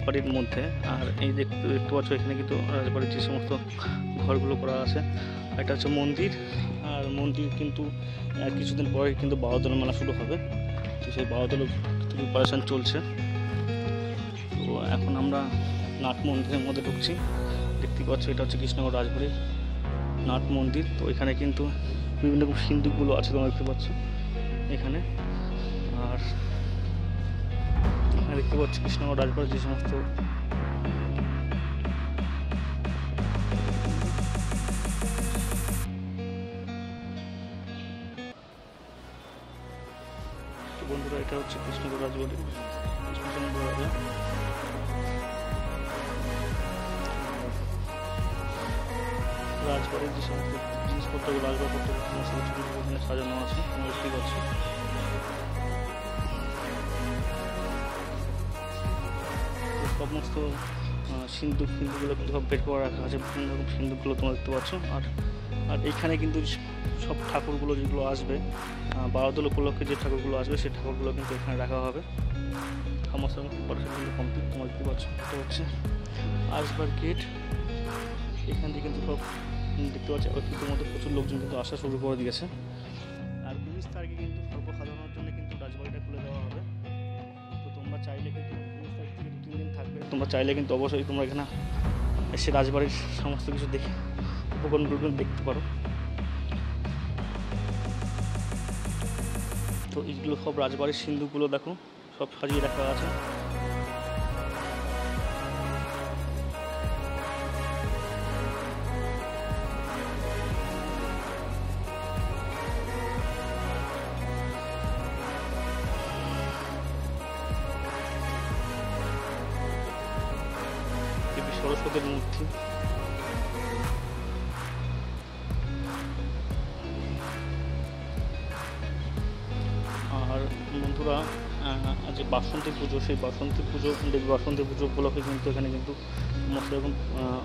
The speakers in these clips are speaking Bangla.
রাজবাড়ির মধ্যে। আর এই দেখতে পাচ্ছ এখানে কিন্তু রাজবাড়ির যে সমস্ত ঘরগুলো করা আছে, এটা হচ্ছে মন্দির। আর মন্দির কিন্তু কিছুদিন পরে কিন্তু বারোদলের মেলা শুরু হবে, তো সেই বারোদলের প্রিপারেশান চলছে। তো এখন আমরা নাট মন্দিরের মধ্যে ঢুকছি। দেখতে পাচ্ছ এটা হচ্ছে কৃষ্ণনগর রাজবাড়ির নাট মন্দির। তো এখানে কিন্তু বিভিন্ন রকম সিন্দুকগুলো আছে, তোমরা দেখতে পাচ্ছ এখানে। আর এখানে দেখতে পাচ্ছি কৃষ্ণনগর রাজবাড়ির যে সমস্ত বন্ধুরা, এটা হচ্ছে কৃষ্ণনগর রাজবাড়ি, কৃষ্ণচন্দ্র রাজা। রাজবাড়ির যে সমস্ত জিনিসপত্রগুলো, আসবাবপত্র সমস্ত কিছু এখানে সাজানো আছে, তোমরা দেখতে পাচ্ছ। সমস্ত সিন্দুকগুলো কিন্তু সব বের করে রাখা আছে, বিভিন্ন রকম সিন্দুকগুলো তোমরা দেখতে পাচ্ছ। আর এইখানে কিন্তু সব ঠাকুরগুলো যেগুলো আসবে, বারোদল উপলক্ষে যে ঠাকুরগুলো আসবে, সেই ঠাকুরগুলো কিন্তু এখানে রাখা হবে। সমস্ত প্রিপারেশন কমপ্লিট, তোমরা দেখতে পাচ্ছ। এটা হচ্ছে আসবার গেট। এখান থেকে কিন্তু সব দেখতে পাচ্ছি অতীতের মধ্যে প্রচুর লোকজন কিন্তু আসা শুরু করে দিয়েছে। আর 19 তারিখে কিন্তু সর্বসাধারণের জন্য কিন্তু রাজবাড়িটা খুলে দেওয়া হবে। তো তোমরা চাইলে কিন্তু 19 তারিখ থেকে 2-3 দিন থাকবে, তোমরা চাইলে কিন্তু অবশ্যই তোমরা এখানে এসে রাজবাড়ির সমস্ত কিছু দেখে উপকরণগুলো দেখতে পারো। তো এইগুলো সব রাজবাড়ির সিন্দুকগুলো দেখো, সব সাজিয়ে রাখা আছে। সরস্বতীর মূর্তি। আর বন্ধুরা, যে বাসন্তী পুজো, সেই বাসন্তী পুজো উপলক্ষে কিন্তু এখানে কিন্তু সমস্ত রকম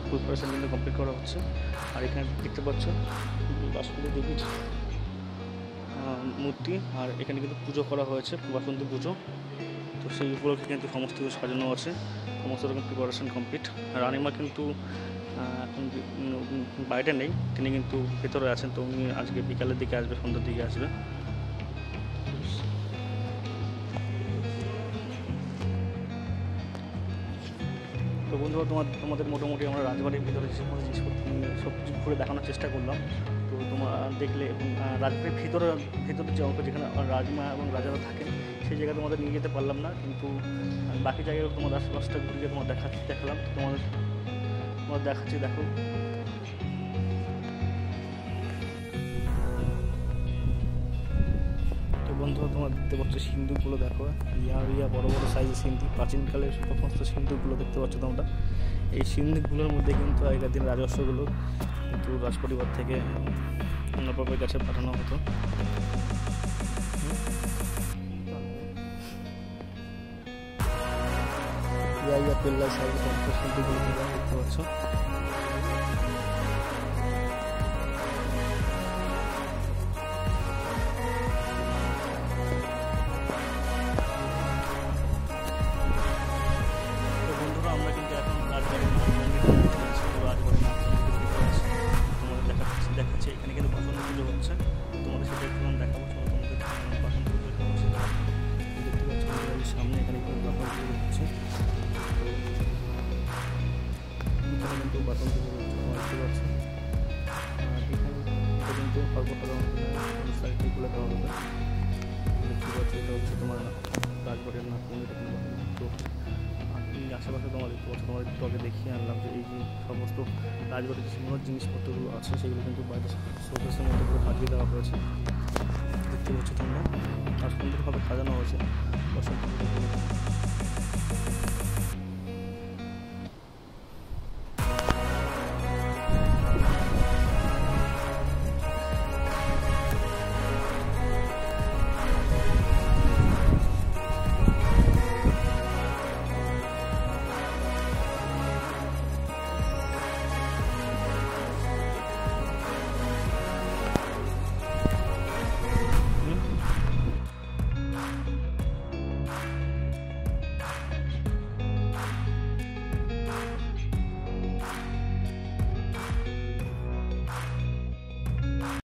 প্রিপারেশন কিন্তু কমপ্লিট করা হচ্ছে। আর এখানে দেখতে পাচ্ছ বাসন্তী দেবীর মূর্তি, আর এখানে কিন্তু পুজো করা হয়েছে, বাসন্তী পুজো। তো সেই উপলক্ষে কিন্তু সমস্ত কিছু সাজানো আছে, সমস্ত রকম প্রিপারেশন কমপ্লিট। রানিমা কিন্তু এখন বাইরে নেই, তিনি কিন্তু ভেতরে আছেন। তো উনি আজকে বিকালের দিকে আসবে, সন্ধ্যার দিকে আসবে। তো বন্ধুরা, তোমাদের মোটামুটি আমরা রাজবাড়ির ভিতরে যে সমস্ত জিনিসপত্র সব কিছু ঘুরে দেখানোর চেষ্টা করলাম। তো তোমরা দেখলে, এবং রাজবাড়ির ভিতরে যে অঙ্ক যেখানে রাজমা এবং রাজারা থাকেন, সেই জায়গায় তোমাদের নিয়ে যেতে পারলাম না, কিন্তু বাকি জায়গায় তোমাদের আশেপাশটা ঘুরিয়ে তোমার দেখালাম। তো তোমাদের দেখাচ্ছি, দেখো। তো বন্ধুরা, তোমরা দেখতে পাচ্ছ সিন্দুকগুলো দেখো, ইয়া বড় বড় সাইজের সিন্দুক, প্রাচীনকালের সমস্ত সিন্দুকগুলো দেখতে পাচ্ছ তোমরা। এই সিন্দুকগুলোর মধ্যে কিন্তু আগের দিন রাজস্বগুলো কিন্তু রাজপরিবার থেকে নবাবের কাছে পাঠানো হতো। ইয়া পেল্লাই সাইজের সমস্ত সিন্দুকগুলো দেখতে পাচ্ছ। দেখাচ্ছে এখানে কিন্তু বাসন্তী পুজো হচ্ছে, তোমাদের সেটা একটু দেখাবো। তোমাদের বাসন্তী পুজো হচ্ছে, দেখতে পাচ্ছ সামনে এখানে কিন্তু বাসন্তী পুজো হচ্ছে। এখানে কিন্তু বাসন্তী পুজো হচ্ছে, দেখতে পাচ্ছ। আর এখানে কিন্তু সর্বসাধারণ সাইডটি খুলে দেওয়া হবে। দেখতে পাচ্ছ এটা হচ্ছে তোমার রাজবাড়ির নাট মন্দির। তো এই আশেপাশে তোমরা দেখতে পাচ্ছ, তোমার একটু আগে দেখিয়ে আনলাম যে এই যে সমস্ত রাজবাড়ির যে সমস্ত জিনিসপত্রগুলো আছে, সেগুলো কিন্তু বাইরে শোকেসের মধ্যে করে সাজিয়ে দেওয়া হয়েছে, দেখতে পাচ্ছ তোমরা। আর সুন্দরভাবে সাজানো হয়েছে বসন্ত পুজো।